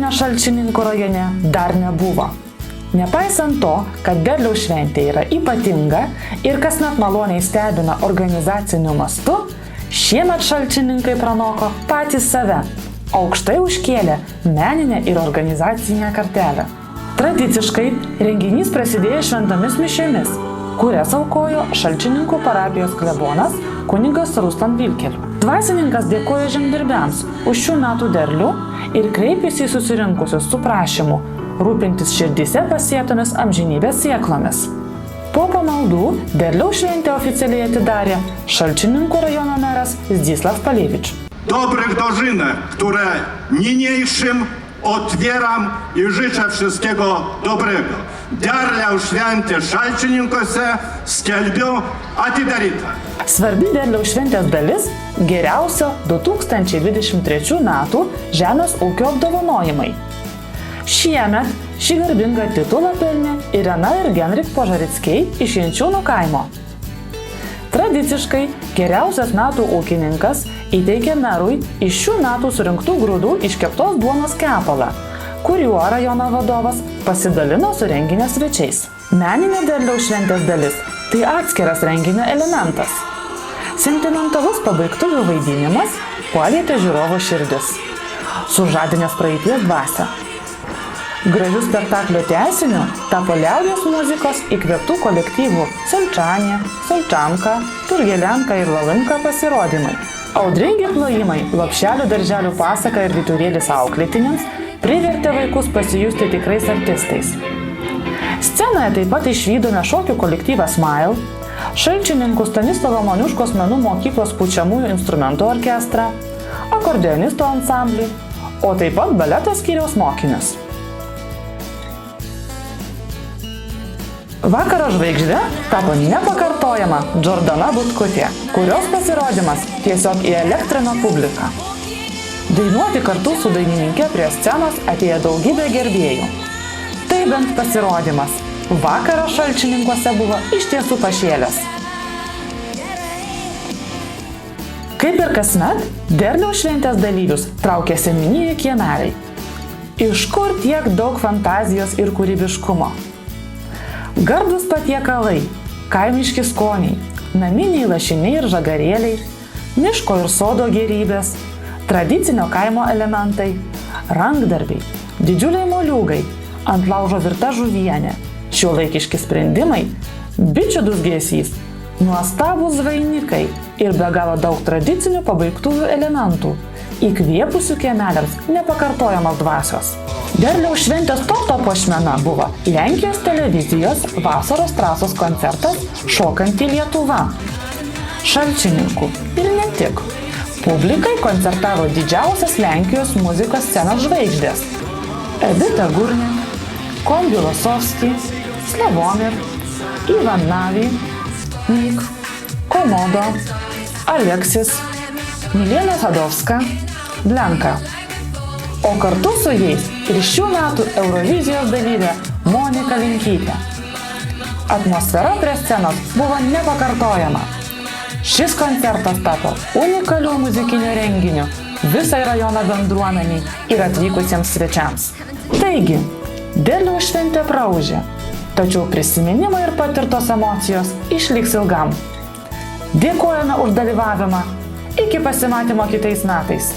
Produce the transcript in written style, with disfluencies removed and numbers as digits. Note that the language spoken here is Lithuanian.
Šalčininkų rajone dar nebuvo. Nepaisant to, kad derliaus šventė yra ypatinga ir kasmet maloniai stebina organizaciniu mastu, šiemet šalčininkai pranoko patys save, aukštai užkėlė meninę ir organizacinę kartelę. Tradiciškai renginys prasidėjo šventomis mišiomis, kurias aukojo Šalčininkų parapijos klebonas kunigas Ruslan Vilkel. Dvasininkas dėkojo žemdirbiams už šių metų derlių ir kreipėsi į susirinkusius su prašymu rūpintis širdyse pasėtomis amžinybės sėklomis. Po pamaldų derliaus šventę oficialiai atidarė Szalczyninku rajono meras Zdzisław Palevič. Dobrych dożynek, które niniejszym otwieram i życzę wszystkiego dobrego. Derliaus šventė Šalčininkuose skelbiu atidarytą. Svarbi derliaus šventės dalis – geriausio 2023 metų žemės ūkio apdovanojimai. Šiemet šį garbingą titulą pelnė Irena ir Genrik Požarickiai iš Jenčiūnų kaimo. Tradiciškai geriausias metų ūkininkas įteikė merui iš šių metų surinktų grūdų iškeptos duonos kepalą, kuriuo rajono vadovas pasidalino su renginio svečiais. Meninė derliaus šventės dalis – tai atskiras renginio elementas. Sentimentalus pabaigtuvių vaidinimas palietė žiūrovo širdis, sužadinęs praeities dvasią. Gražių spektaklio tęsiniu tapo liaudies muzikos įkvėptų kolektyvų Solčanė, Solčanka, Turgelenka ir Lalinka pasirodymai. Audringi plojimai, Lopšelių darželių pasaka ir vyturėlis auklėtiniams privertė vaikus pasijusti tikrais artistais. Scenoje taip pat išvydome šokių kolektyvą Smile, Šalčininkų Stanislovo Moniuškos menų mokyklos pučiamųjų instrumentų orkestrą, akordeonistų ansamblį, o taip pat baleto skyriaus mokinius. Vakaro žvaigždė tapo nepakartojama Džordana Butkutė, kurios pasirodymas tiesiog įelektrino publiką. Dainuoti kartu su dainininkė prie scenos atėjo daugybė gerbėjų. Tai bent pasirodymas. Vakaras Šalčininkuose buvo iš tiesų pašėlęs. Kaip ir kasmet, derliaus šventės dalyvius traukė seniūnijų kiemeliai. Iš kur tiek daug fantazijos ir kūrybiškumo? Gardūs patiekalai, kaimiški skoniai, naminiai lašiniai ir žagarėliai, miško ir sodo gėrybės, tradicinio kaimo elementai, rankdarbiai, didžiuliai moliūgai, ant laužo virta žuvienė, šiuolaikiški sprendimai, bičių dūzgesys, nuostabūs vainikai ir be galo daug tradicinių pabaigtuvių elementų, įkvėpusių kiemeliams nepakartojamos dvasios. Derliaus šventės torto puošmena buvo Lenkijos televizijos vasaros trasos koncertas Šokanti Lietuva. Šalčininkų ir ne tik. Publikai koncertavo didžiausias Lenkijos muzikos scenos žvaigždės – Edita Gurnik, Kombi Losovski, Slavomir, Ivan Navi, Nik, Komodo, Aleksis, Milena Sadovska, Blanka. O kartu su jais ir šių metų Eurovizijos dalyvė Monika Linkytė. Atmosfera prie scenos buvo nepakartojama. Šis koncertas tapo unikaliu muzikiniu renginiu visai rajono bendruomeniai ir atvykusiems svečiams. Taigi, derliaus šventė praūžė, tačiau prisiminimai ir patirtos emocijos išliks ilgam. Dėkojame už dalyvavimą. Iki pasimatymo kitais metais.